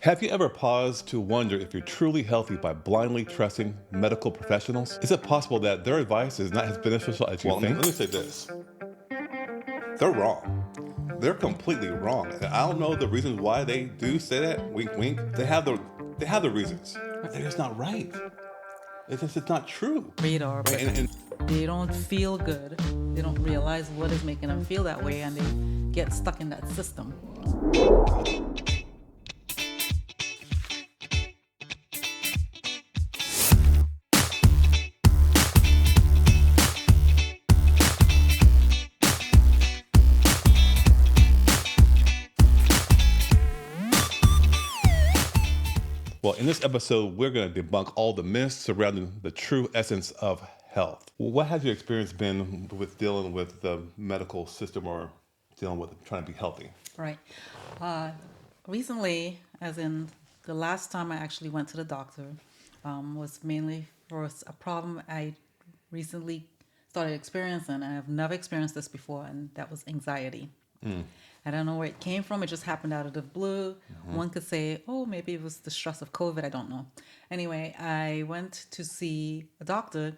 Have you ever paused to wonder if you're truly healthy by blindly trusting medical professionals? Is it possible that their advice is not as beneficial as you think? Let me say this. They're wrong. They're completely wrong. And I don't know the reasons why they do say that. Wink, wink. They have the reasons. They're just not right. It's not true. Radar, Right? but And they don't feel good. They don't realize what is making them feel that way, and they get stuck in that system. Well, in this episode, we're going to debunk all the myths surrounding the true essence of health. What has your experience been with dealing with the medical system or dealing with trying to be healthy? Right. Uh, Recently, as in the last time I actually went to the doctor, was mainly for a problem I recently started experiencing. I have never experienced this before, and that was anxiety. I don't know where it came from. It just happened out of the blue. One could say, oh, maybe it was the stress of COVID. I don't know. Anyway, I went to see a doctor,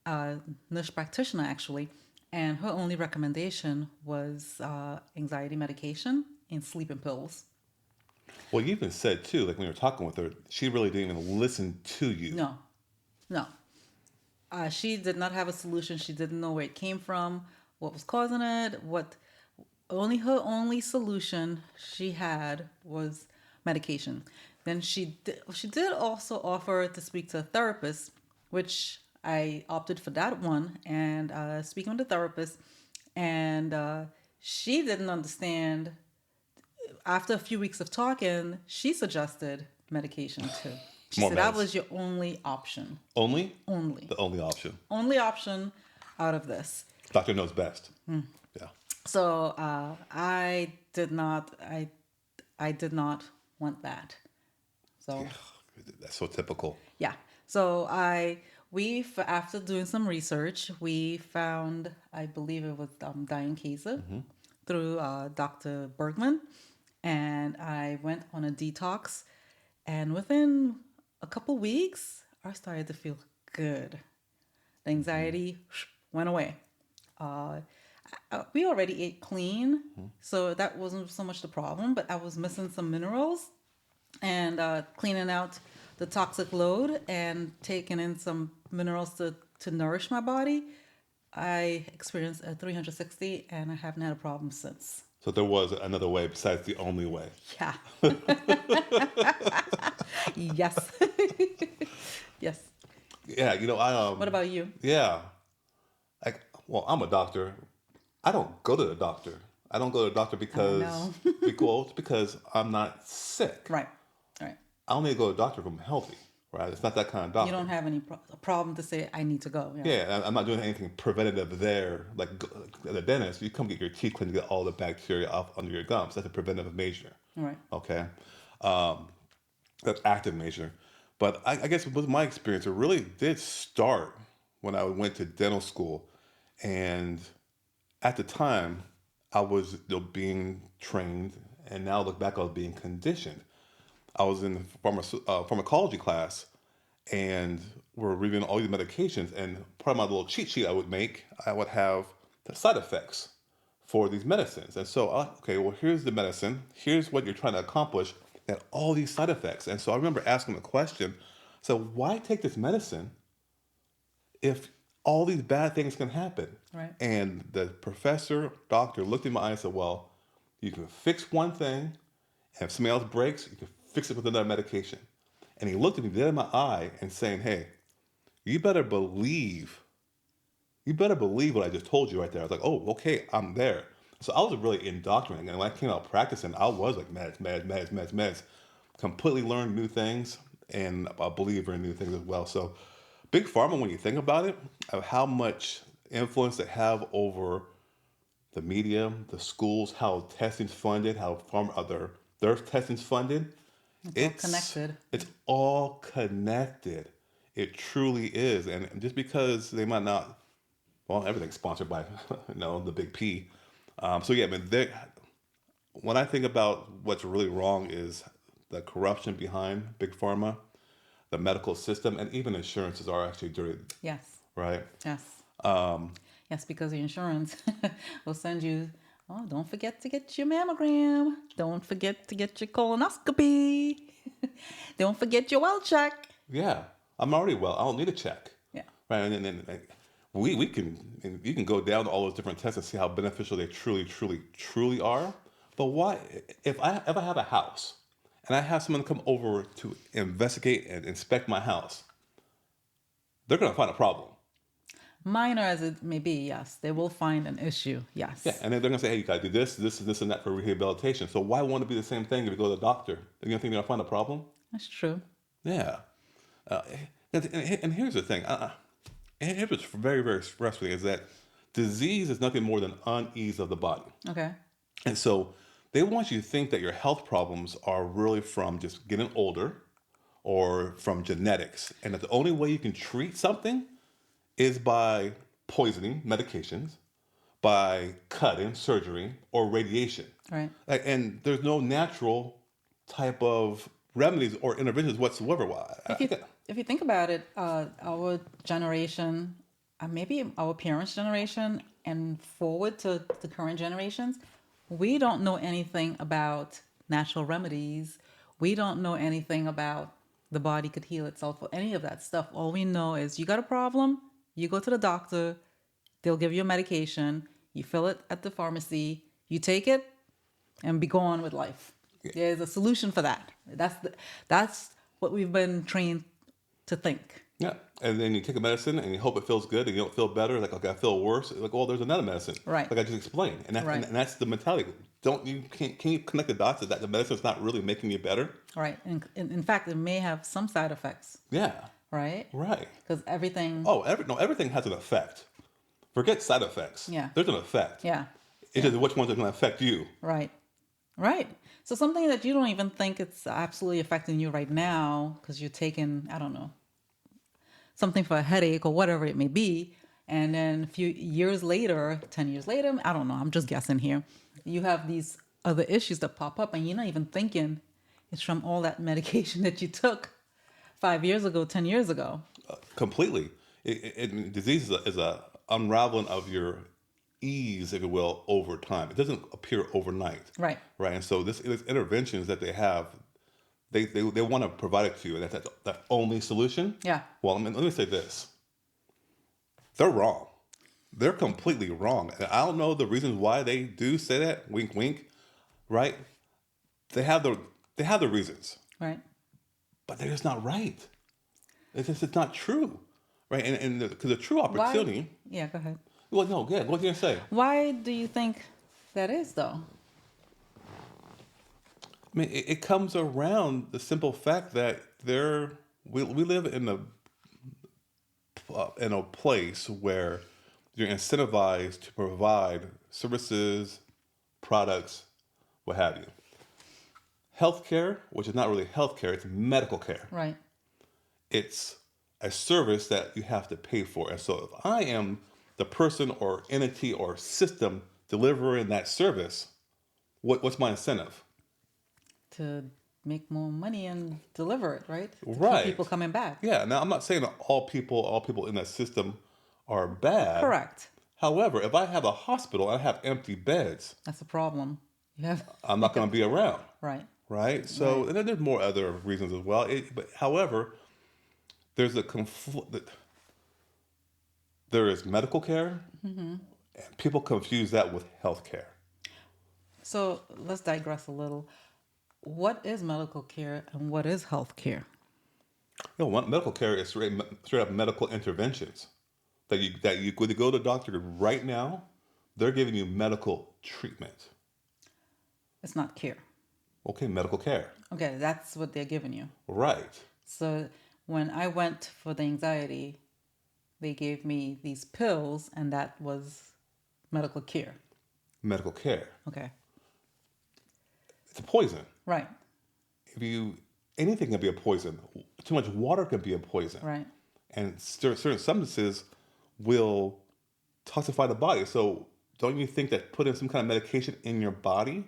a nurse practitioner actually, and her only recommendation was anxiety medication and sleeping pills. Well, you even said too, like when you were talking with her, she really didn't even listen to you. No, no. She did not have a solution. She didn't know where it came from, what was causing it, what only her only solution she had was medication. Then she did also offer to speak to a therapist, which I opted for that one. And speaking with the therapist, and she didn't understand. After a few weeks of talking, she suggested medication too. She More said that meds. was your only option. Only? Only. The only option. Only option out of this. Doctor knows best. Yeah. So I did not want that. So That's so typical. yeah. So after doing some research, we found, I believe it was Diane Kaiser through Dr. Bergman, and I went on a detox, and within a couple weeks, I started to feel good. The anxiety went away. Uh, we already ate clean, so that wasn't so much the problem. But I was missing some minerals, and cleaning out the toxic load and taking in some minerals to nourish my body. I experienced a 360, and I haven't had a problem since. So there was another way besides the only way. Yeah. Yes. Yes. Yeah, What about you? yeah, like, well, I'm a doctor. I don't go to the doctor. I don't go to the doctor because know. because I'm not sick. Right. Right. I only go to the doctor if I'm healthy, right? It's not that kind of You doctor. don't have any problem to say I need to go. Yeah. Yeah, I'm not doing anything preventative there. Like at the dentist, you come get your teeth cleaned to get all the bacteria off under your gums. That's a preventative measure. Right. Okay, um, that's active measure. But I guess with my experience, it really did start when I went to dental school, and at the time, I was being trained, and now I look back, I was being conditioned. I was in pharmacology class, and we're reviewing all these medications. And part of my little cheat sheet I would make, I would have the side effects for these medicines. And so, okay, well, here's the medicine. Here's what you're trying to accomplish. And all these side effects. And so I remember asking the question, so why take this medicine if all these bad things can happen? Right. And the doctor looked in my eye and said, well, you can fix one thing, and if something else breaks, you can fix it with another medication. And he looked at me dead in my eye and saying, hey, you better believe, you better believe what I just told you right there. I was like, oh, okay, I'm there. So I was really indoctrinated. And when I came out practicing, I was like meds. Completely learned new things and a believer in new things as well. So big pharma, when you think about it, of how much influence they have over the media, the schools, how testing's funded, how their testing's funded. It's all connected. It's all connected. It truly is. And just because they might not, well, everything's sponsored by, the big P. So yeah, when I think about what's really wrong is the corruption behind big pharma, the medical system, and even insurances are actually dirty, Yes. right? Yes. Um, Yes, because the insurance will send you, oh, don't forget to get your mammogram. Don't forget to get your colonoscopy. Don't forget your well check. yeah, I'm already well. I don't need a check, Yeah. right? And we can and you can go down to all those different tests and see how beneficial they truly are. But why, if I have a house and I have someone come over to investigate and inspect my house, they're gonna find a problem. Minor as it may be, yes, they will find an issue. Yeah, Yes. and then they're gonna say, hey, you gotta do this, and that for rehabilitation. So why won't it be the same thing if you go to the doctor? They're gonna think they're gonna find a problem? That's true. Yeah. Uh, and here's the thing. And it was very frustrating is that disease is nothing more than unease of the body. Okay. And so they want you to think that your health problems are really from just getting older or from genetics. And that the only way you can treat something is by poisoning medications, by cutting, surgery, or radiation. Right. And there's no natural type of remedies or interventions whatsoever. If you if you think about it, our generation, maybe our parents' generation, and forward to the current generations, we don't know anything about natural remedies. We don't know anything about the body could heal itself or any of that stuff. All we know is you got a problem, you go to the doctor, they'll give you a medication, you fill it at the pharmacy, you take it, and be gone with life. There's a solution for that. That's what we've been trained to think. Yeah, and then you take a medicine and you hope it feels good, and you don't feel better. Like, okay, I feel worse. Like, well, there's another medicine. Right. Like I just explained, and Right. and that's the mentality. Don't you can you connect the dots that the medicine's not really making you better? Right. And in fact, it may have some side effects. Yeah, Right. right. Because everything. Oh, everything has an effect. Forget side effects. Yeah. There's an effect. Yeah. It's just which ones are going to affect you. Right. Right. So something that you don't even think it's absolutely affecting you right now because you're taking, I don't know, something for a headache or whatever it may be. And then a few years later, 10 years later, I don't know, I'm just guessing here. You have these other issues that pop up and you're not even thinking it's from all that medication that you took 5 years ago, 10 years ago. Completely. Disease is a unraveling of your ease, if you will, over time. It doesn't appear overnight. Right. Right. And so this interventions that they have, they want to provide it to you, and that's that only solution. Yeah. Well, I mean, let me say this: they're wrong. They're completely wrong, and I don't know the reasons why they do say that. Wink, wink. Right? They have the reasons, Right. but they're just not right. It's not true. Right? And because the true Why? opportunity. Yeah, go ahead. Well, no, yeah. What are you gonna say? Why do you think that is, though? I mean, it comes around the simple fact that we live in a place where you're incentivized to provide services, products, what have you. Healthcare, which is not really healthcare, it's medical care. Right. It's a service that you have to pay for. And so if I am the person or entity or system delivering that service, what's my incentive? To make more money and deliver it, right? To Right. keep people coming back. Yeah. Now I'm not saying that all people in that system are bad. Correct. However, if I have a hospital and I have empty beds, That's a problem. You have I'm not going to be around, right. right? So Right. and then there's more other reasons as well. But however, there's a there is medical care, and people confuse that with health care. So let's digress a little. What is medical care and what is health care? Medical care is straight up medical interventions that you could go to the doctor right now. They're giving you medical treatment. It's not care. Okay, medical care. Okay, that's what they're giving you. Right. So when I went for the anxiety, they gave me these pills, and that was medical care. Medical care. Okay. It's a poison. Right. Anything can be a poison. Too much water can be a poison. Right. And certain substances will toxify the body. So don't you think that putting some kind of medication in your body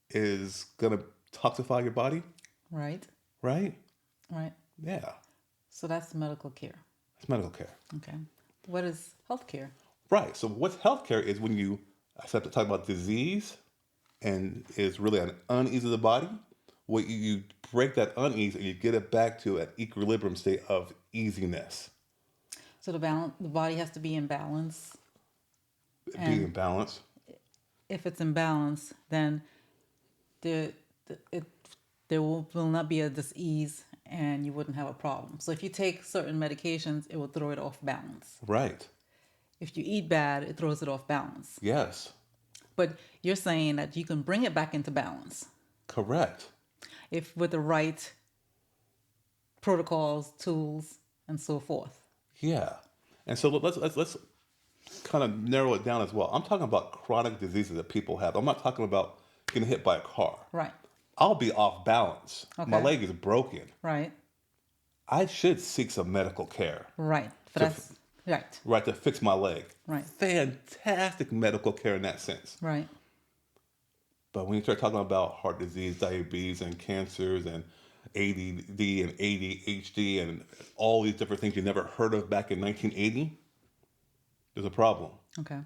is going to toxify your body? Right. right? Right. Yeah, So that's medical care. it's medical care. Okay. What is healthcare? Right. So what's healthcare is when you I start to talk about disease and is really an unease of the body. What you break that unease and you get it back to an equilibrium state of easiness, So the body has to be in balance, being and in balance. if it's in balance, then the, it there will not be a disease, and you wouldn't have a problem. So if you take certain medications, it will throw it off balance. Right. If you eat bad, it throws it off balance. Yes. But you're saying that you can bring it back into balance Correct. if with the right protocols, tools, and so forth. Yeah. And so let's kind of narrow it down as well. I'm talking about chronic diseases that people have. I'm not talking about getting hit by a car. Right. I'll be off balance. My Okay. leg is broken. Right. I should seek some medical care Right. But to that's right. right to fix my leg. Right. Fantastic medical care in that sense. Right. But when you start talking about heart disease, diabetes, and cancers, and ADD and ADHD, and all these different things you never heard of back in 1980, there's a problem. Okay.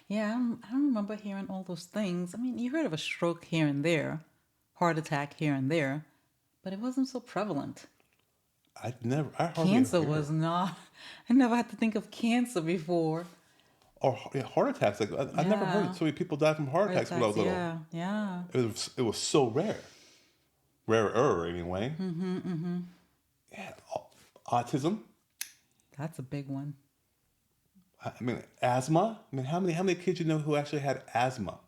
Yeah, I don't remember hearing all those things. I mean, you heard of a stroke here and there, heart attack here and there, but it wasn't so prevalent. I hardly Cancer ever hear. was not. I never had to think of cancer before. Or yeah, heart attacks. Like I never Yeah. heard so many people die from heart Heart attacks when I was attacks, little. yeah, yeah. It was so rare, rarer anyway. Yeah, autism. That's a big one. I mean, asthma. I mean, how many kids you know who actually had asthma?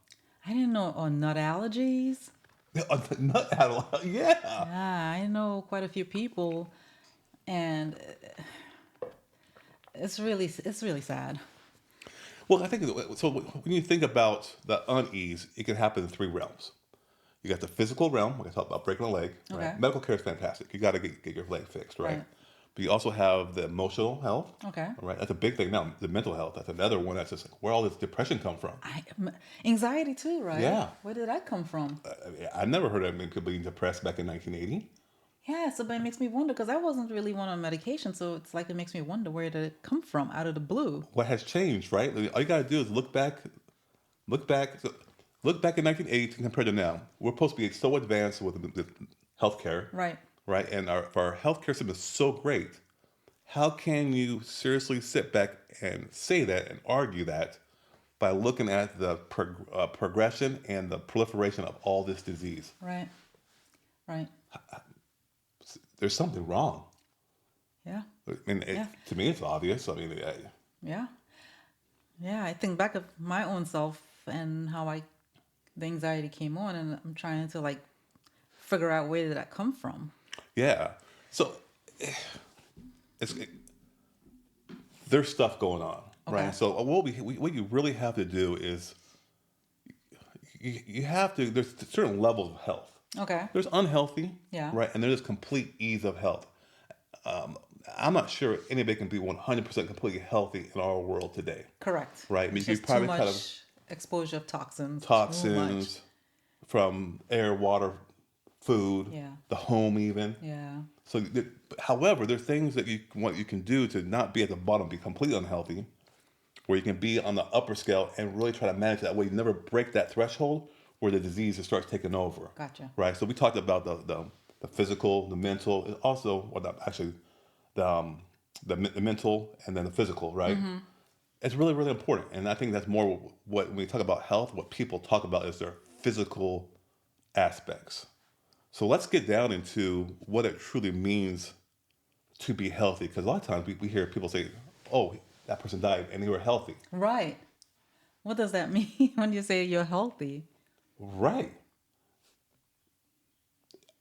I didn't know nut allergies. Nut allergy. Yeah. Yeah, I know quite a few people, and it's really sad. Well, I think so. When you think about the unease, it can happen in three realms. You got the physical realm. We can talk about breaking a leg. Right. Okay. Medical care is fantastic. You got to get your leg fixed, right? Right. But you also have the emotional health. Okay. Right. That's a big thing now. The mental health. That's another one. That's just like where all this depression come from. Anxiety too, right? Yeah. Where did that come from? I never heard of people being depressed back in 1980. Yeah, so but it makes me wonder because I wasn't really one on medication, so it's like it makes me wonder where did it come from out of the blue. What has changed, right? All you got to do is look back, look back, look back in 1980 compared to now. We're supposed to be so advanced with the healthcare, Right. right? And our healthcare system is so great. How can you seriously sit back and say that and argue that by looking at the progression and the proliferation of all this disease? Right. Right. There's something wrong. Yeah. I mean, Yeah. to me, it's obvious. I mean, Yeah. Yeah. I think back of my own self and how the anxiety came on, and I'm trying to like figure out where did that come from. yeah. So it's there's stuff going on, Okay. right? So what you really have to do is you have to. There's certain levels of health. Okay. There's unhealthy, Yeah. right, and there's complete ease of health. I'm not sure anybody can be 100% completely healthy in our world today, Correct. right? I mean, It's you just probably too kind much of exposure of toxins. Too much. toxins from air, water, food, Yeah. the home, even. Yeah. So, however, there are things that you can do to not be at the bottom, be completely unhealthy, where you can be on the upper scale and really try to manage it that way. You never break that threshold where the disease just starts taking over. Gotcha. Right. So we talked about the physical, the mental, and also actually the mental and then the physical. Right. It's really really important, and I think that's more what when we talk about health, what people talk about is their physical aspects. So let's get down into what it truly means to be healthy, because a lot of times we hear people say, "Oh, that person died and they were healthy." Right. What does that mean when you say you're healthy? Right.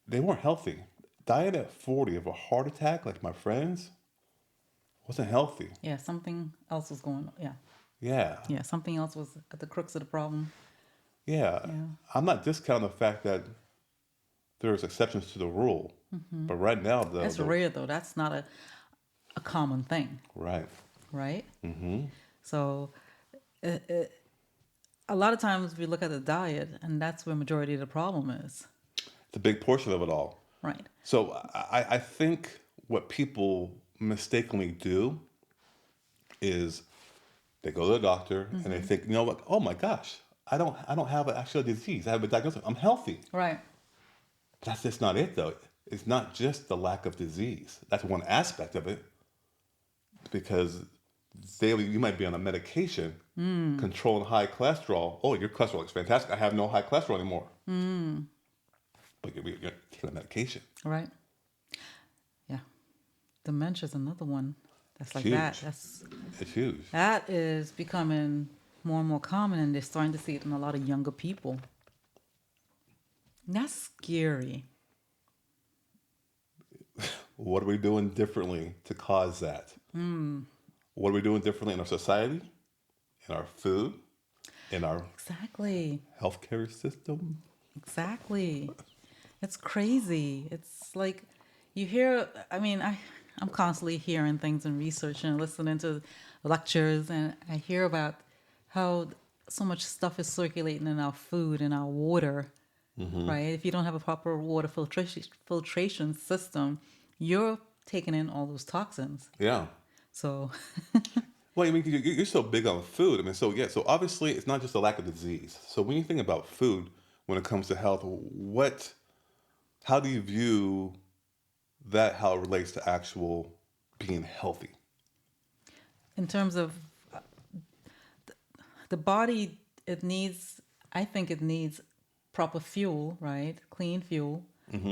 They weren't healthy. Dying at 40 of a heart attack, like my friends, wasn't healthy. Yeah, something else was going on. Yeah. Yeah. Yeah, something else was at the crux of the problem. Yeah. Yeah. I'm not discounting the fact that there's exceptions to the rule. But right now, That's rare though. That's not a common thing, right. right? So a lot of times we look at the diet and that's where majority of the problem is. It's a big portion of it all. Right. So I think what people mistakenly do is they go to the doctor and they Mm-hmm. think, you know what? Oh my gosh, I don't have an actual disease. I have a diagnosis. I'm healthy. Right. That's just not it though. It's not just the lack of disease. That's one aspect of it because you might be on a medication controlling high cholesterol. Oh, your cholesterol is fantastic. I have no high cholesterol anymore. But you're taking a medication. Right. Yeah. Dementia is another one that's It's like that. huge. That's It's huge. that is becoming more and more common, and they're starting to see it in a lot of younger people. And that's scary. What are we doing differently to cause that? What are we doing differently in our society, in our food, in our Exactly. healthcare system? Exactly. It's crazy. It's like you hear, I mean, I'm constantly hearing things and researching and listening to lectures, and I hear about how so much stuff is circulating in our food and our water, right? If you don't have a proper water filtration system, you're taking in all those toxins. Yeah. So, Well, I mean, you're so big on food. I mean, so yeah, so obviously it's not just a lack of disease. So when you think about food, when it comes to health, how do you view that, how it relates to actual being healthy? in terms of the body, it needs, I think it needs proper fuel, right? Clean fuel,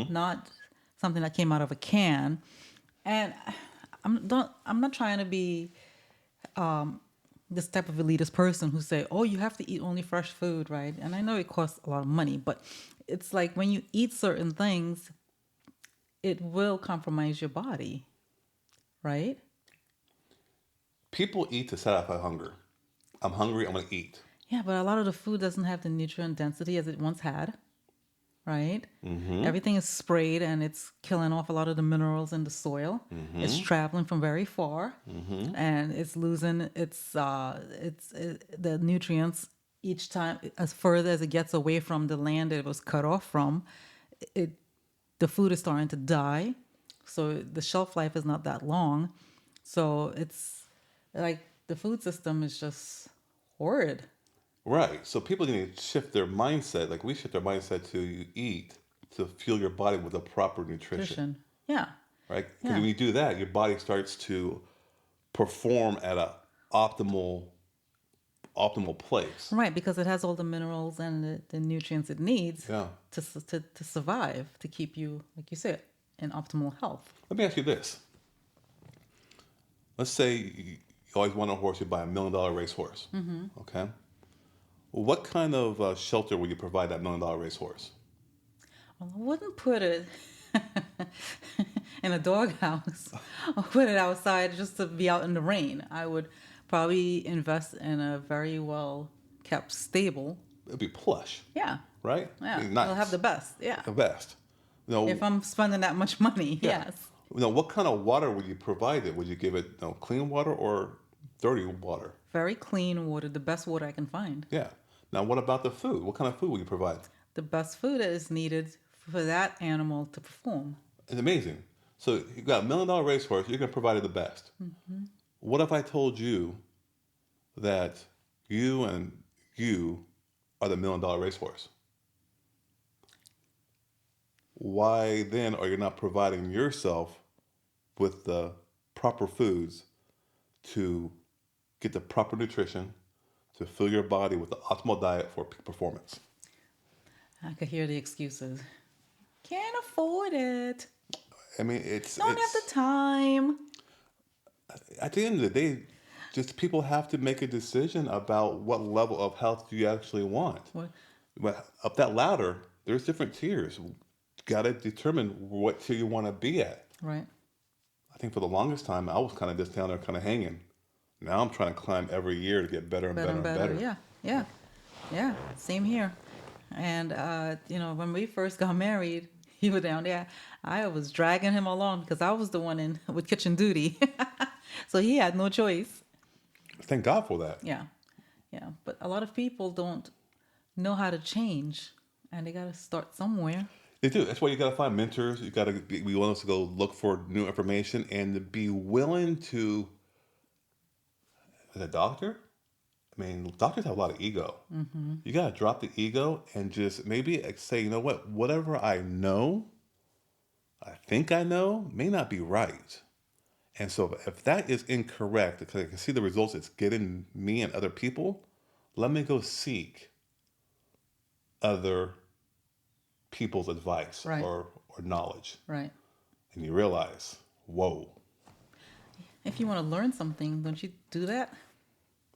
not something that came out of a can. And I'm not trying to be this type of elitist person who say, "Oh, you have to eat only fresh food," right? And I know it costs a lot of money, but it's like when you eat certain things, it will compromise your body, right? People eat to satisfy hunger. I'm hungry, I'm going to eat. Yeah, but a lot of the food doesn't have the nutrient density as it once had, right? Everything is sprayed and it's killing off a lot of the minerals in the soil. It's traveling from very far, and it's losing the nutrients each time as further as it gets away from the land it was cut off from. It the food is starting to die, so the shelf life is not that long. So it's like the food system is just horrid. Right. So people need to shift their mindset. Like we shift our mindset to you eat to fuel your body with the proper nutrition. Nutrition. Yeah. Right? Because Yeah. when you do that, your body starts to perform at a optimal optimal place. Right, because it has all the minerals and the nutrients it needs Yeah. to survive, to keep you, like you said, in optimal health. Let me ask you this. Let's say you always want a horse, you buy $1 million racehorse. Okay. Well, what kind of shelter would you provide that $1 million racehorse? Well, I wouldn't put it in a doghouse or put it outside just to be out in the rain. I would probably invest in a very well kept stable. It'd be plush, Yeah, right? yeah, Nice. I'll have the best. Yeah, The best. You if know, I'm spending that much money, yeah. yes. You know, what kind of water would you provide it? Would you give it, clean water or dirty water? Very clean water, the best water I can find. Yeah. Now, what about the food? What kind of food would you provide? The best food that is needed for that animal to perform. It's amazing. So you got $1 million racehorse. You're gonna provide it the best. What if I told you that you and you are the $1 million racehorse? Why then are you not providing yourself with the proper foods to get the proper nutrition to fill your body with the optimal diet for peak performance? I could hear the excuses. Can't afford it. I mean, it's Don't have the time. at the end of the day, just people have to make a decision about what level of health do you actually want. What? But up that ladder, there's different tiers. You got to determine what tier you want to be at. Right. I think for the longest time, I was kind of just down there, kind of hanging. Now I'm trying to climb every year to get better and Better better and and better. better. Yeah. Yeah. Yeah. Same here. And when we first got married, he was down there. I was dragging him along because I was the one in with kitchen duty. So he had no choice. Thank God for that. Yeah. Yeah. But a lot of people don't know how to change, and they got to start somewhere. They do. That's why you got to find mentors. You got to be willing to go look for new information and to be willing to, as a doctor, I mean, doctors have a lot of ego. You got to drop the ego and just maybe say, you know what, whatever I think I know, may not be right. And so if that is incorrect, because I can see the results it's getting me and other people, let me go seek other people's advice Right. or knowledge. Right. And you realize, whoa. If you want to learn something, don't you do that?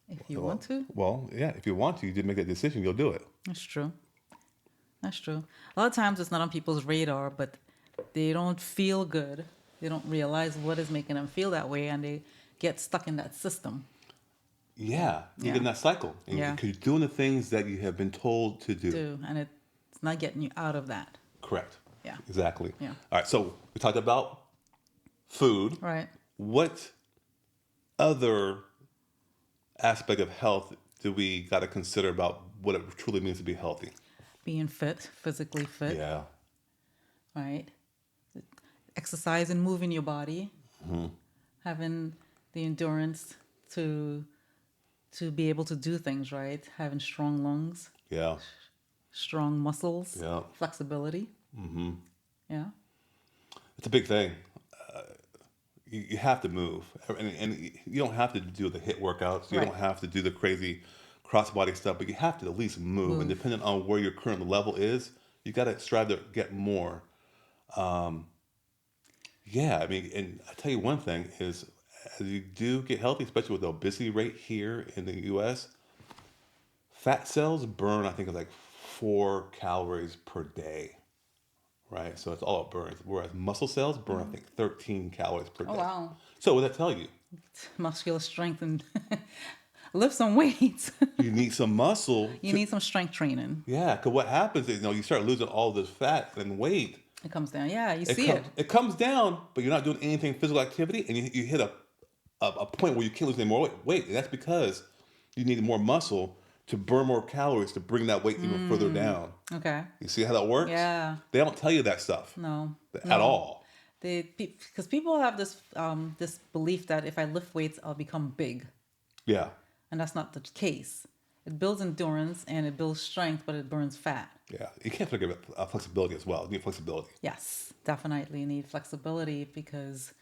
If you want to. Well, yeah, if you want to, you did make a decision, you'll do it. That's true. That's true. A lot of times it's not on people's radar, but they don't feel good. They don't realize what is making them feel that way, and they get stuck in that system. Yeah, you Yeah. get in that cycle. And Yeah. because you're doing the things that you have been told to do. And it's not getting you out of that. Correct. Yeah. Exactly. Yeah. All right, so we talked about food. Right. What other aspect of health do we got to consider about what it truly means to be healthy? Being fit, physically fit. Yeah. Right. Exercise and moving your body. Having the endurance to be able to do things, right? Having strong lungs, Yeah. strong muscles, Yeah. flexibility. Yeah. It's a big thing. You have to move, and you don't have to do the HIIT workouts. You Right. don't have to do the crazy crossbody stuff, but you have to at least move. And depending on where your current level is, you got to strive to get more. Yeah, I mean, and I tell you one thing is, as you do get healthy, especially with the obesity rate here in the U.S., fat cells burn, I think, it's like 4 calories per day, right? So it's all it burns. Whereas muscle cells burn, I think, 13 calories per day. Oh, wow. So what does that tell you? Muscular strength and lift some weights. You need some muscle. You need some strength training. Yeah, because what happens is, you start losing all this fat and weight. It comes down. Yeah, you see it. It comes down, but you're not doing anything physical activity, and you hit a point where you can't lose any more weight. And that's because you need more muscle to burn more calories to bring that weight even further down. Okay. You see how that works? Yeah. They don't tell you that stuff No. at all. Because people have this belief that if I lift weights, I'll become big, Yeah. and that's not the case. It builds endurance and it builds strength, but it burns fat. Yeah. You can't forget about flexibility as well. You need flexibility. Yes, definitely need flexibility because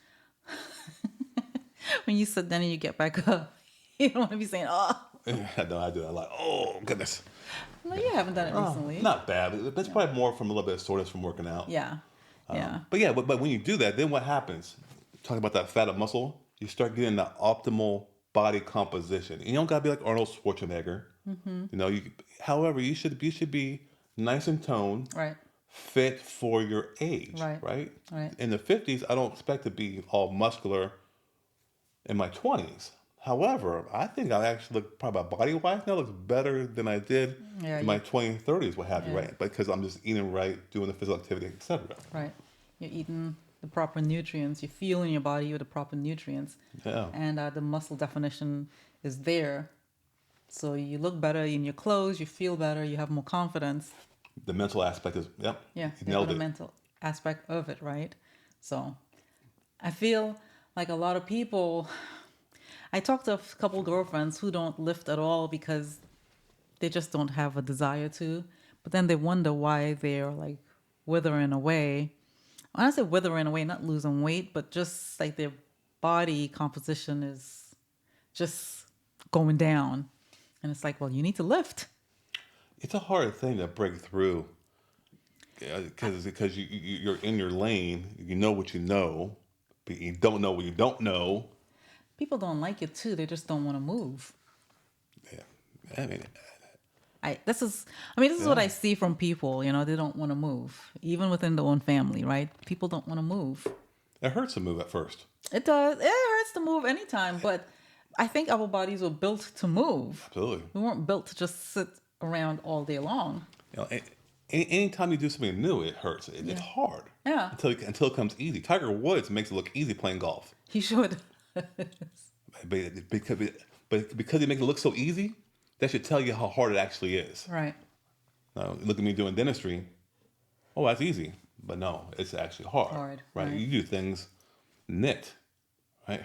when you sit down and you get back up, you don't want to be saying, "Oh, No, I do that a lot. Oh, goodness. no, you haven't done it recently." Not bad. That's probably more from a little bit of soreness from working out. Yeah, yeah, But when you do that, then what happens? Talking about that fat of muscle, you start getting the optimal body composition. You don't gotta be like Arnold Schwarzenegger. However, you should be nice and toned, right, fit for your age. Right. Right. Right. In the 50s, I don't expect to be all muscular in my 20s. However, I think I actually look probably body wise now looks better than I did Yeah, in my 20s and 30s, what have you, Yeah. right? Because I'm just eating right, doing the physical activity, etc. right. You're eating the proper nutrients. You're fueling your body with the proper nutrients, Yeah. and the muscle definition is there. So you look better in your clothes. You feel better. You have more confidence. The mental aspect is, yep. Yeah, You the nailed it. mental aspect of it, right? So I feel like a lot of people, I talked to a couple girlfriends who don't lift at all because they just don't have a desire to, but then they wonder why they're like withering away. When I say withering away, not losing weight, but just like their body composition is just going down. And it's like, well, you need to lift. It's a hard thing to break through because you're in your lane. You know what you know, but you don't know what you don't know. People don't like it too. They just don't want to move. Yeah. I mean, This is what Yeah. I see from people, they don't want to move, even within their own family, right? People don't want to move. it hurts to move at first. It does. It hurts to move anytime, but I think our bodies were built to move. Absolutely. We weren't built to just sit around all day long. Anytime you do something new, it hurts. It's hard. Yeah. Until it comes easy. Tiger Woods makes it look easy playing golf. He should. Because he makes it look so easy, that should tell you how hard it actually is. Right. Now, look at me doing dentistry. Oh, that's easy. But no, it's actually hard, Hard, right? right? You do things knit, right?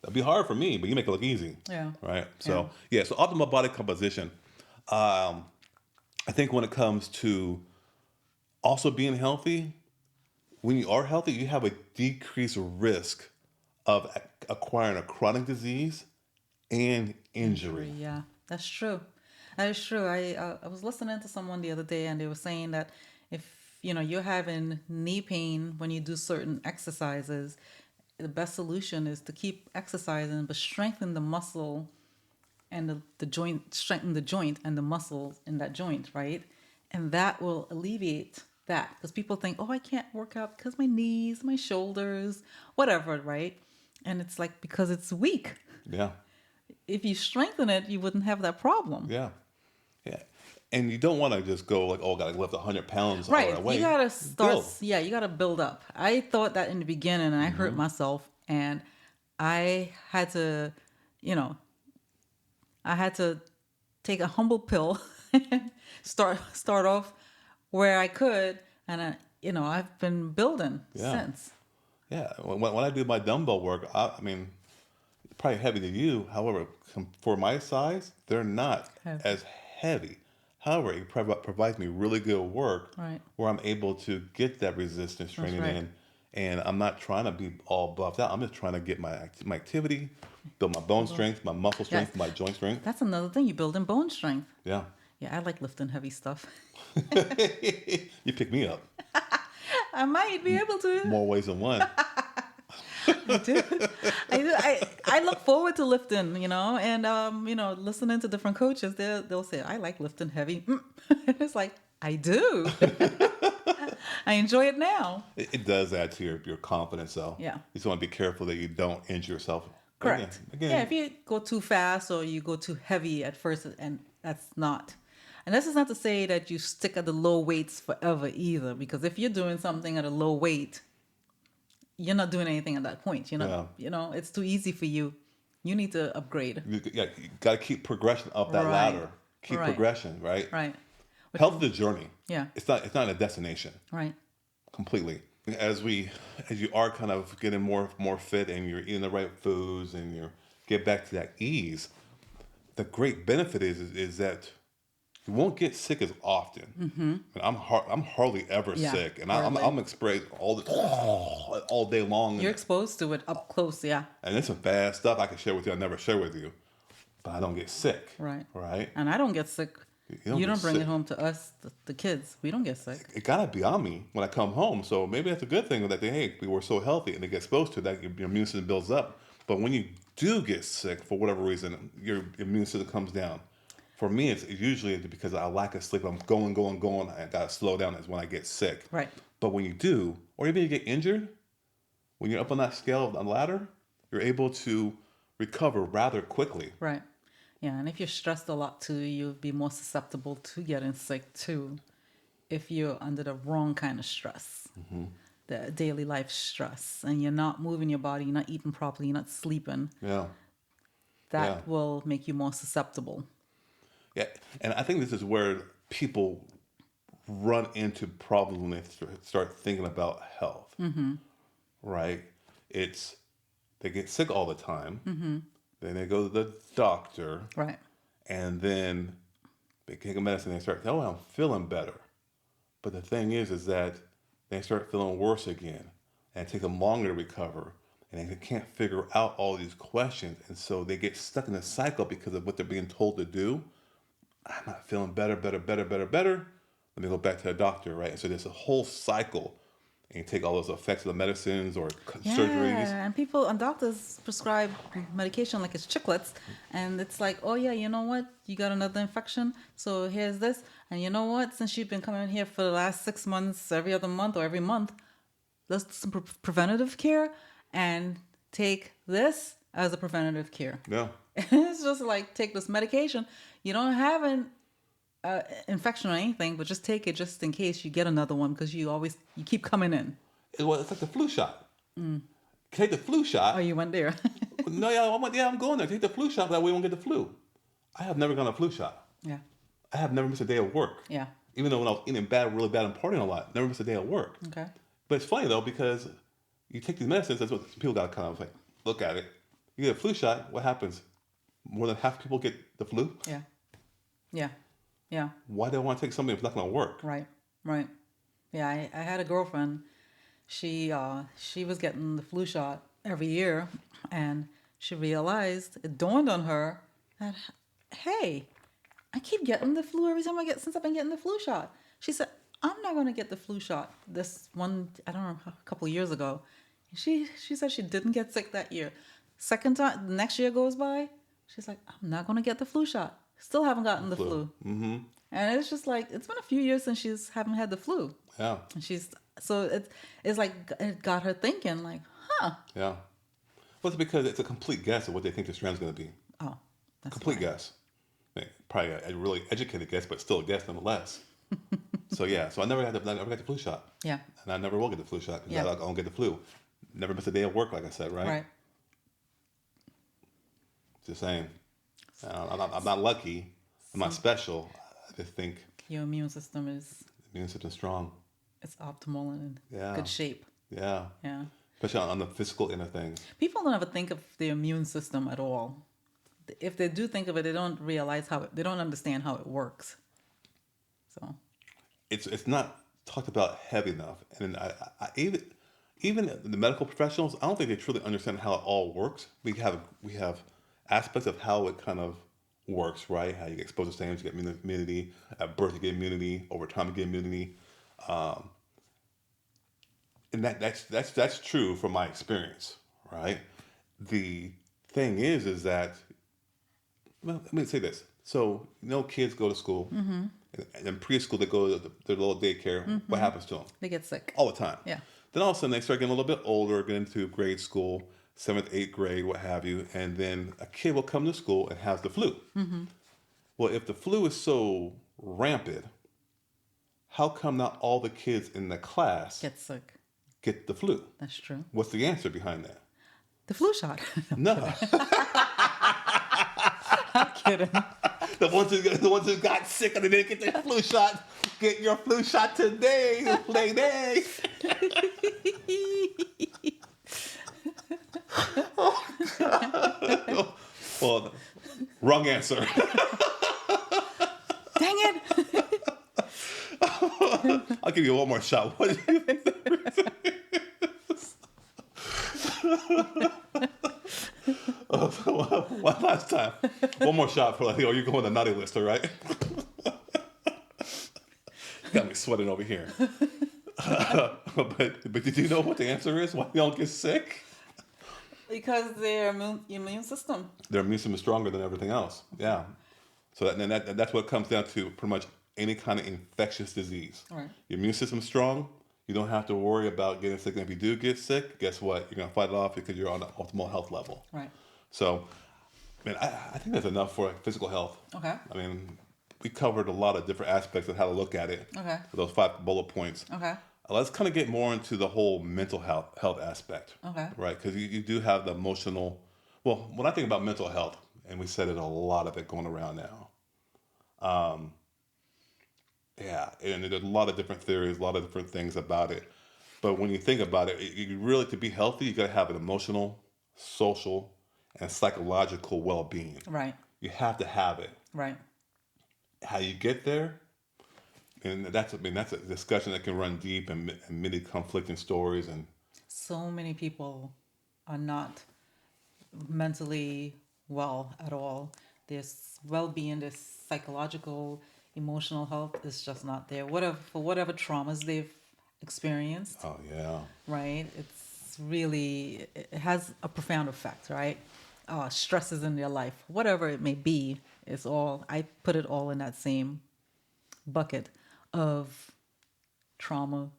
That'd be hard for me, but you make it look easy, Yeah, right? yeah, So yeah, so optimal body composition. Um, I think when it comes to also being healthy, when you are healthy, you have a decreased risk of acquiring a chronic disease and injury. injury. Yeah, that's true. That is true. I was listening to someone the other day, and they were saying that if you're having knee pain when you do certain exercises, the best solution is to keep exercising, but strengthen the muscle and the joint, strengthen the joint and the muscles in that joint, right? And that will alleviate that, because people think, oh, I can't work out because my knees, my shoulders, whatever, right? And it's like, because it's weak. Yeah, If you strengthen it, you wouldn't have that problem. yeah, yeah. And you don't want to just go like, oh, I gotta lift 100 pounds all Right. that You way. gotta start, Build. yeah, you gotta build up. I thought that in the beginning, and I hurt Hmm. myself, and I had to, you know, I had to take a humble pill, start off where I could, and I've been building Yeah, since. yeah. When I do my dumbbell work, I mean, probably heavy to you. However, for my size, they're not Heavy. as heavy. However, it provides me really good work Right. where I'm able to get that resistance That's training right. in, and I'm not trying to be all buffed out. I'm just trying to get my activity, build my bone Although, strength, my muscle yes, strength, my joint strength. that's another thing. You build in bone strength. Yeah, Yeah, I like lifting heavy stuff. you pick me up I might be able to. more ways than one. I do. I do. I look forward to lifting, and listening to different coaches. They'll say, I like lifting heavy. And it's like, I do. I enjoy it now. It does add to your confidence, though. Yeah. You just want to be careful that you don't injure yourself. Again, Correct. Yeah, again, if you go too fast or you go too heavy at first, and that's not. And this is not to say that you stick at the low weights forever either, because if you're doing something at a low weight, you're not doing anything at that point. You're not, yeah. it's too easy for you. You need to upgrade. You got to keep progression up that Right. ladder. Keep Right. progression, right? Right. Which Health is, is a journey. yeah. It's not a destination Right. completely. As you are kind of getting more fit and you're eating the right foods and you get back to that ease, the great benefit is that you won't get sick as often. And I'm hardly ever Yeah, sick, and hardly. I'm exposed all day long. You're exposed to it up close. Yeah. And there's some bad stuff I can share with you. I never share with you, but I don't get sick. Right. Right. And I don't get sick. don't You get don't bring sick. it home to us, the kids. We don't get sick. It gotta be on me when I come home. So maybe that's a good thing that we were so healthy and they get exposed to that your immune system builds up. But when you do get sick for whatever reason, your immune system comes down. For me, it's usually because I lack of sleep. I'm going. I gotta slow down. Is when I get sick. Right. But when you do, or even you get injured, when you're up on that scale on the ladder, you're able to recover rather quickly. Right. Yeah. And if you're stressed a lot too, you'll be more susceptible to getting sick too, if you're under the wrong kind of stress, the daily life stress, and you're not moving your body, you're not eating properly, you're not sleeping. Yeah. That Yeah. will make you more susceptible. Yeah, and I think this is where people run into problems when they start thinking about health. Right? It's they get sick all the time. Then they go to the doctor, Right. and then they take a medicine. And they start, oh, I'm feeling better. But the thing is that they start feeling worse again, and it takes them longer to recover. And they can't figure out all these questions, and so they get stuck in a cycle because of what they're being told to do. I'm not feeling better. Let me go back to the doctor, right? And so there's a whole cycle, and you take all those effects of the medicines or surgeries. Yeah, and people and doctors prescribe medication like it's chiclets, and it's like, oh yeah, you know what? You got another infection, so here's this, and you know what? Since you've been coming here for the last 6 months, every other month or every month, let's do some preventative care and take this as a preventative care. Yeah, It's just like take this medication. You don't have an infection or anything, but just take it just in case you get another one, because you keep coming in. it's like the flu shot. Take the flu Oh, shot. you went there. No, yeah, I'm going there. Take the flu shot, that way we won't get the flu. I have never gotten a flu shot. Yeah. I have never missed a day of work. Yeah. even though when I was eating bad, really bad, and partying a lot, never missed a day at work. Okay. But it's funny though because you take these medicines. That's what people got to kind of like look at it. You get a flu shot. What happens? More than half people get the flu. Yeah. Yeah. Yeah. Why do I want to take something if it's not going to work? Right. Right. Yeah. I had a girlfriend. She was getting the flu shot every year, and she realized it dawned on her that, hey, I keep getting the flu every time I get since I've been getting the flu shot. She said, I'm not going to get the flu shot. This one, I don't know, a couple of years ago. She said she didn't get sick that year. Second time, the next year goes by. She's like, I'm not going to get the flu shot. Still haven't gotten the flu. Mm-hmm. And it's just like, it's been a few years since she's haven't had the flu. Yeah. And it's like, it got her thinking like, huh. Yeah. Well, it's because it's a complete guess of what they think the strand's going to be. Oh, that's Complete fine. guess. Probably a really educated guess, but still a guess nonetheless. So yeah, so I never got the flu shot. Yeah. And I never will get the flu shot because Yeah. I don't get the flu. Never miss a day of work, like I said, right? Right. Just saying. I'm not lucky. I'm not special. I just think Your immune system is the immune system's strong. it's optimal and in Yeah. good shape. Yeah. Yeah. Especially on the physical end of things. People don't ever think of their immune system at all. If they do think of it, they don't realize they don't understand how it works. So, It's not talked about heavy enough. And I even the medical professionals, I don't think they truly understand how it all works. We have aspects of how it kind of works, right? How you get exposed to things, you get immunity. At birth, you get immunity. Over time, you get immunity. And that's true from my experience, right? The thing is that, well, let me say this. So, kids go to school, and in preschool they go to their little daycare. What happens to them? they get sick. All the time. Yeah. Then all of a sudden they start getting a little bit older, get into grade school, 7th, 8th grade, what have you, and then a kid will come to school and has the flu. Well, if the flu is so rampant, how come not all the kids in the class Get sick. get the flu? That's true. What's the answer behind that? The flu shot. No. I'm kidding. The ones who got sick and they didn't get their flu shot, get your flu shot today, lady. Well, wrong answer. Dang it. I'll give you one more shot. What do you think the reason is? One last time. One more shot for like, you're going on the naughty list, all right? Got me sweating over here. But did you know what the answer is? Why you don't get sick? Because their immune system. Their immune system is stronger than everything else. Yeah. So that's what it comes down to pretty much any kind of infectious disease. Right. Your immune system's strong. You don't have to worry about getting sick. And if you do get sick, guess what? You're going to fight it off because you're on an optimal health level. Right. So, I think that's enough for physical health. Okay. I mean, we covered a lot of different aspects of how to look at it. Okay. For those 5 bullet points. Okay. Let's kind of get more into the whole mental health aspect. Okay. Right? Because you do have the emotional. Well, when I think about mental health, and we said it a lot of it going around now. Yeah, and there's a lot of different theories, a lot of different things about it. But when you think about it, you really, to be healthy, you got to have an emotional, social, and psychological well-being. Right. You have to have it. Right. How you get there, and that's a discussion that can run deep and many conflicting stories. And So many people are not mentally well at all. Their well-being, their psychological, emotional health is just not there. Whatever traumas they've experienced, oh yeah, right? It has a profound effect, right? Stresses in their life, whatever it may be, I put it all in that same bucket of trauma.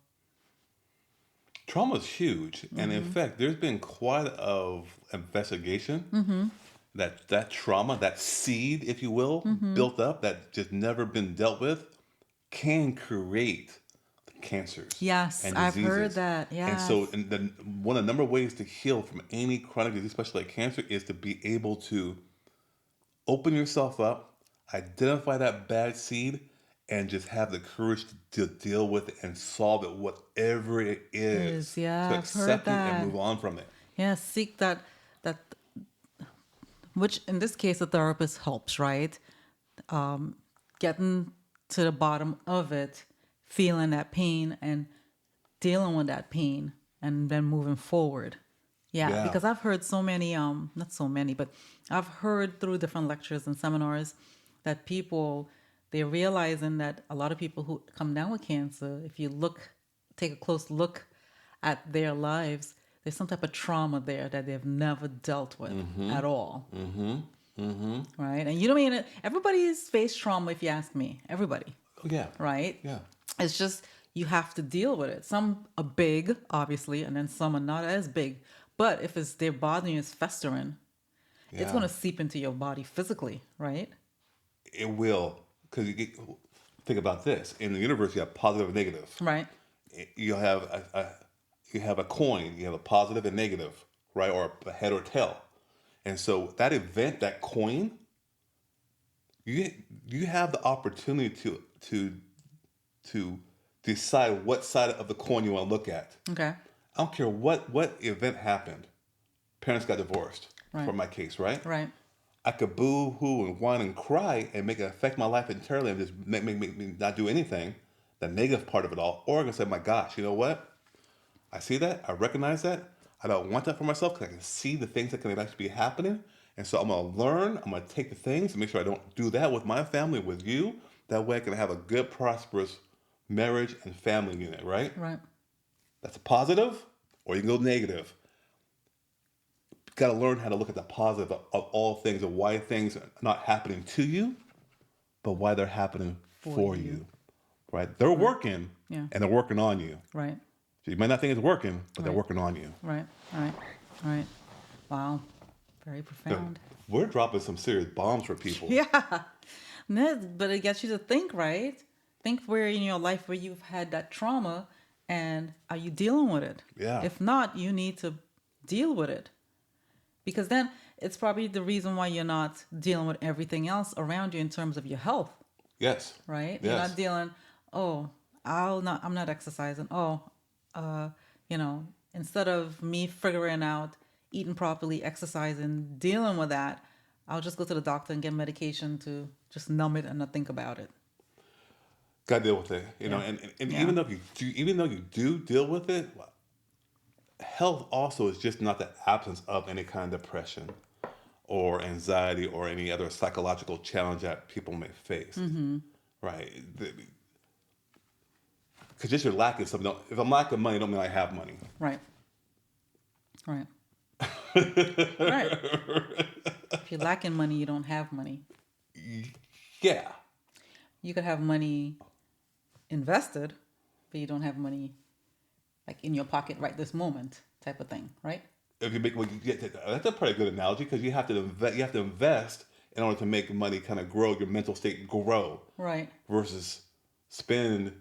trauma is huge, and in fact, there's been quite of investigation that trauma, that seed, if you will, built up that just never been dealt with, can create cancers. Yes, and I've heard diseases. that. And Yes. so, one of the number of ways to heal from any chronic disease, especially like cancer, is to be able to open yourself up, identify that bad seed, and just have the courage to deal with it and solve it, whatever it is, to Yeah, I've heard accept it and that. move on from it. Yeah, seek that which in this case the therapist helps, right? Getting to the bottom of it, feeling that pain and dealing with that pain and then moving forward. Yeah, Yeah. because I've heard so many, not so many, but I've heard through different lectures and seminars that people, they're realizing that a lot of people who come down with cancer, if you take a close look at their lives, there's some type of trauma there that they've never dealt with at all. Right? And you don't mean it, everybody's faced trauma if you ask me. Everybody, Oh, yeah. right? Yeah. It's just you have to deal with it. Some are big, obviously, and then some are not as big. But if it's their body is festering, it's Yeah. going to seep into your body physically, right? It will. Because think about this. In the universe, you have positive and negative. Right. You have you have a coin. You have a positive and negative, right? Or a head or tail. And so that event, that coin, you you have the opportunity to decide what side of the coin you want to look at. Okay. I don't care what event happened. Parents got divorced, Right. for my case, right? Right. I could boo hoo and whine and cry and make it affect my life entirely and just make me not do anything, the negative part of it all. Or I can say, my gosh, you know what? I see that. I recognize that. I don't want that for myself because I can see the things that can actually be happening. And so I'm going to learn. I'm going to take the things and make sure I don't do that with my family, with you. That way I can have a good, prosperous marriage and family unit, right? Right. That's a positive, or you can go negative. You got to learn how to look at the positive of all things and why things are not happening to you, but why they're happening For for you. you, right? They're working, Yeah. and they're working on you. Right. So you might not think it's working, but they're Right. working on you. Right. Right. Right. Wow. Very profound. We're dropping some serious bombs for people. Yeah. No, but it gets you to think, right? Think where in your life where you've had that trauma and are you dealing with it? Yeah. If not, you need to deal with it. Because then it's probably the reason why you're not dealing with everything else around you in terms of your health, Yes. right? You're Yes. not dealing, oh, I'm not exercising. Oh, uh, instead of me figuring out eating properly, exercising, dealing with that, I'll just go to the doctor and get medication to just numb it and not think about it. Got to deal with it, you know. Yeah. And Yeah. even though you do deal with it, health also is just not the absence of any kind of depression or anxiety or any other psychological challenge that people may face, right? Because just you're lacking something. If I'm lacking money, don't mean I have money. Right. Right. Right. If you're lacking money, you don't have money. Yeah. You could have money invested, but you don't have money like in your pocket right this moment type of thing, right? If you make, well, you get that's a pretty good analogy because you have to invest. You have to invest in order to make money kind of grow, your mental state grow, Right. versus spend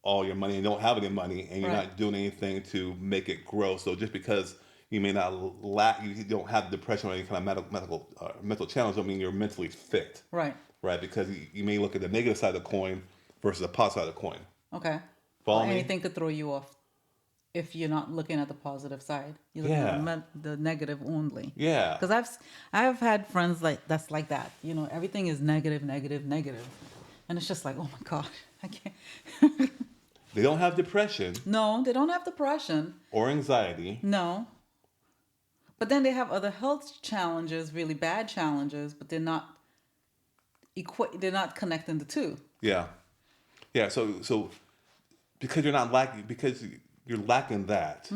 all your money and don't have any money and you're Right. not doing anything to make it grow. So just because you may not lack, you don't have depression or any kind of mental challenge, don't mean you're mentally fit, Right. right? Because you may look at the negative side of the coin versus the positive side of the coin. Okay. Follow Well, me? anything could throw you off if you're not looking at the positive side. You're looking Yeah. at the negative only. Yeah. Because I've had friends that's like that. Everything is negative, negative, negative, and it's just like, oh my gosh, I can't. They don't have depression No, they don't have depression. or anxiety. No. But then they have other health challenges, really bad challenges, but they're not they're not connecting the two. Yeah. Yeah. So because you're lacking that,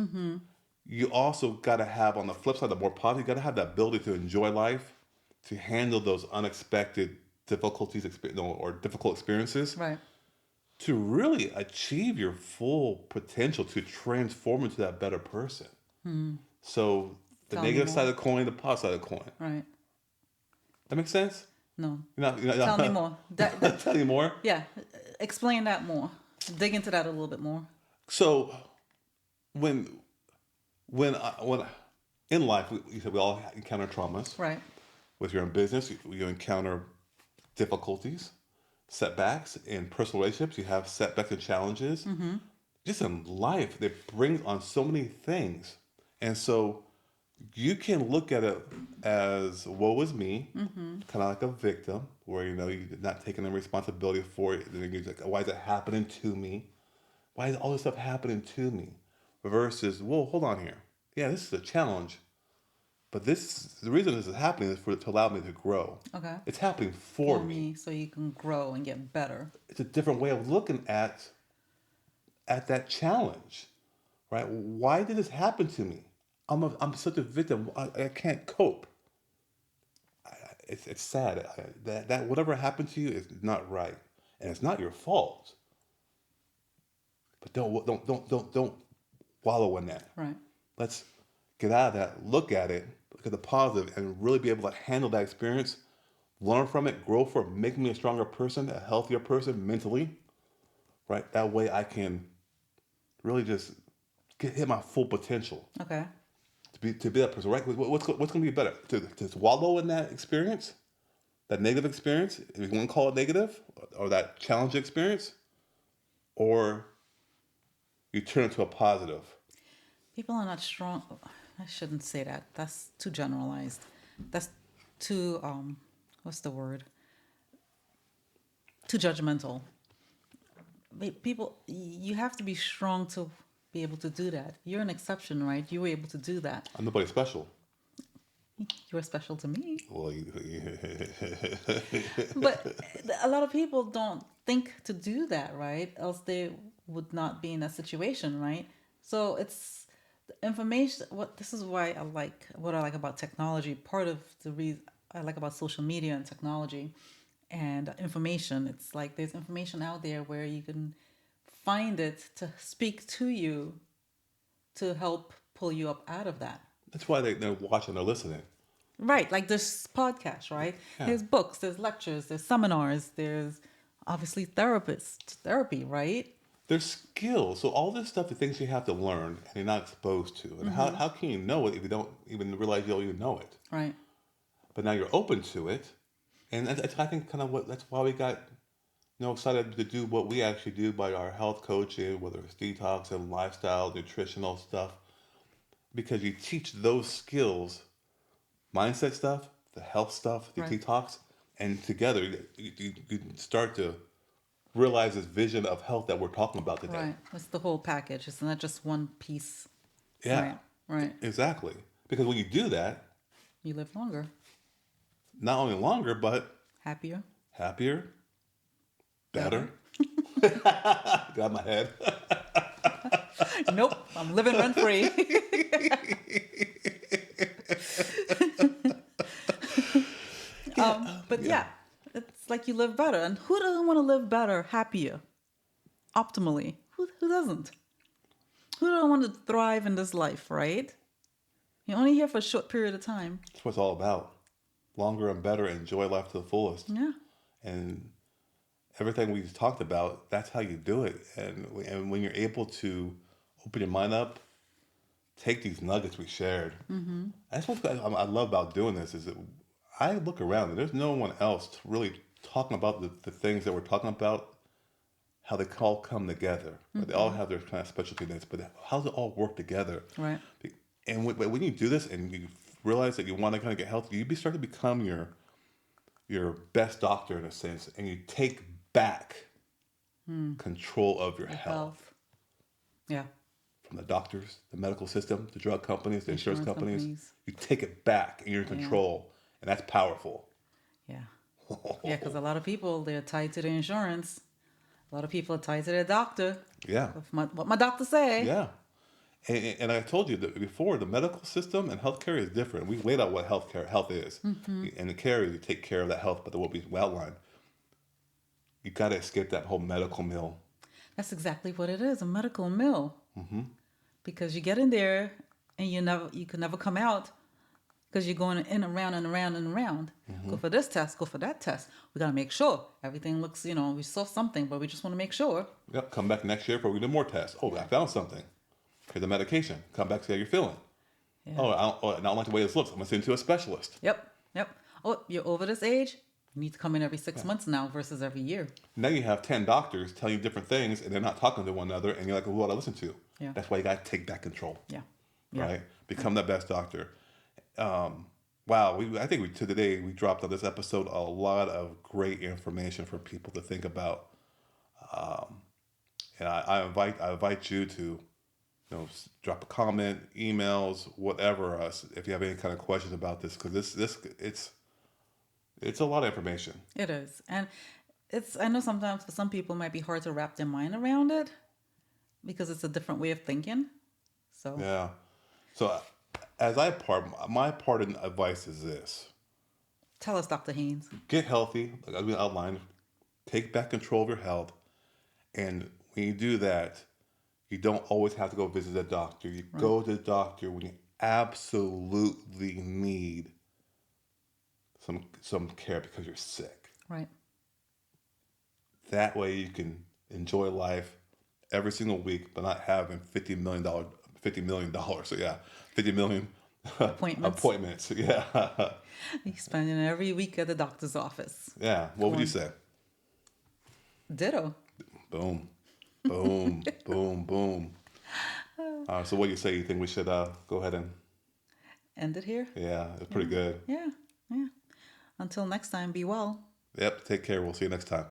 you also got to have, on the flip side, the more positive, you got to have the ability to enjoy life, to handle those unexpected difficulties or difficult experiences, Right. to really achieve your full potential to transform into that better person. So the Tell me negative more. side of the coin, the positive side of the coin. Right. That makes sense? No. You're not, Tell me more. Tell you more. Yeah. Explain that more. Dig into that a little bit more. So when in life, you said we all encounter traumas. Right. With your own business, you encounter difficulties. setbacks in personal relationships. You have setbacks and challenges. Just in life, that brings on so many things. And so you can look at it as woe is me, kind of like a victim, where you're not taking the responsibility for it. And then you're like, why is it happening to me? Why is all this stuff happening to me? Versus, whoa, hold on here. Yeah, this is a challenge, but the reason this is happening is to allow me to grow. Okay. It's happening for For me. me, so you can grow and get better. It's a different way of looking at that challenge, right? Why did this happen to me? I'm such a victim. I can't cope. It's sad. That whatever happened to you is not right, and it's not your fault. But don't wallow in that. Right. Let's get out of that. Look at it. Look at the positive, and really be able to handle that experience, learn from it, grow from it, make me a stronger person, a healthier person mentally. Right. That way, I can really just hit my full potential. Okay. To be that person, right? What's going to be better? To wallow in that experience, that negative experience, if you want to call it negative, or that challenging experience, or you turn it to a positive. People are not strong. I shouldn't say that. That's too generalized. That's too what's the word? Too judgmental. People, you have to be strong to be able to do that. You're an exception, right? You were able to do that. I'm nobody special. You're special to me. Well, But a lot of people don't think to do that, right? Else they would not be in that situation, right? So it's the information. This is why what I like about technology. Part of the reason I like about social media and technology and information. It's like there's information out there where you can find it to speak to you to help pull you up out of that. that's why they're watching, they're listening. Right, like there's podcasts, right? Yeah. There's books, there's lectures, there's seminars, there's obviously therapy, right? There's skills. So all this stuff, the things you have to learn and you're not exposed to. And how can you know it if you don't even realize you don't even know it? Right. But now you're open to it. And that's I think, kind of that's why we got excited to do what we actually do by our health coaching, whether it's detox and lifestyle, nutritional stuff, because you teach those skills, mindset stuff, the health stuff, the Right. detox, and together you start to realize this vision of health that we're talking about today. Right. It's the whole package. It's not just one piece. Yeah, Right. Right. exactly. Because when you do that, You live longer, not only longer, but happier. happier, better. Got my head. Nope. I'm living rent free. But yeah, it's like you live better. And who doesn't want to live better, happier, optimally? Who doesn't? Who don't want to thrive in this life, right? You're only here for a short period of time. That's what it's all about. Longer and better, enjoy life to the fullest. Yeah. And everything we talked about, that's how you do it. And when you're able to open your mind up, take these nuggets we shared. That's what I love about doing this is that I look around and there's no one else really talking about the things that we're talking about, how they all come together. They all have their kind of specialty needs, but how does it all work together? Right. And when you do this and you realize that you want to kind of get healthy, you start to become your best doctor in a sense, and you take back control of your health. Yeah. From the doctors, the medical system, the drug companies, the insurance Insurance companies. companies. You take it back and you're in control, and that's powerful. Yeah. Yeah, because a lot of people, they're tied to their insurance. A lot of people are tied to their doctor. Yeah. What my doctor say. Yeah. And I told you that before, the medical system and healthcare is different. We laid out what health is. And the care is you take care of that health, but what we outlined, you got to escape that whole medical mill. That's exactly what it is, a medical mill. Because you get in there and you can never come out because you're going in and around and around and around. Go for this test, go for that test. We got to make sure everything looks, we saw something, but we just want to make sure. Yep. Come back next year for we do more tests. Oh, I found something. Here's the medication. Come back, see how you're feeling. Yeah. I don't like the way this looks. I'm going to send you to a specialist. Yep. Oh, you're over this age? You need to come in every six Yeah. months now versus every year. Now you have 10 doctors telling you different things and they're not talking to one another, and you're like, well, what do I listen to? Yeah. That's why you got to take back control, Yeah. Yeah. right? Become the best doctor. Wow, I think today we dropped on this episode a lot of great information for people to think about. And I invite you to, drop a comment, emails, whatever, if you have any kind of questions about this, because it's a lot of information. It is. And I know sometimes for some people it might be hard to wrap their mind around it because it's a different way of thinking. So Yeah. So my part in advice is this: tell us, Dr. Haynes. get healthy, like we outlined, take back control of your health, and when you do that, you don't always have to go visit a doctor. You Right. go to the doctor when you absolutely need some care because you're sick. Right. That way you can enjoy life every single week, but not having $50 million. So yeah, 50 million Appointments. appointments. Yeah, You spending every week at the doctor's office. yeah. What would you Going. say? Ditto. Boom, boom, boom, boom. So what do you say? You think we should go ahead and? End it here. Yeah, it's pretty good. Yeah. Yeah. Until next time, be well. Yep. Take care. We'll see you next time.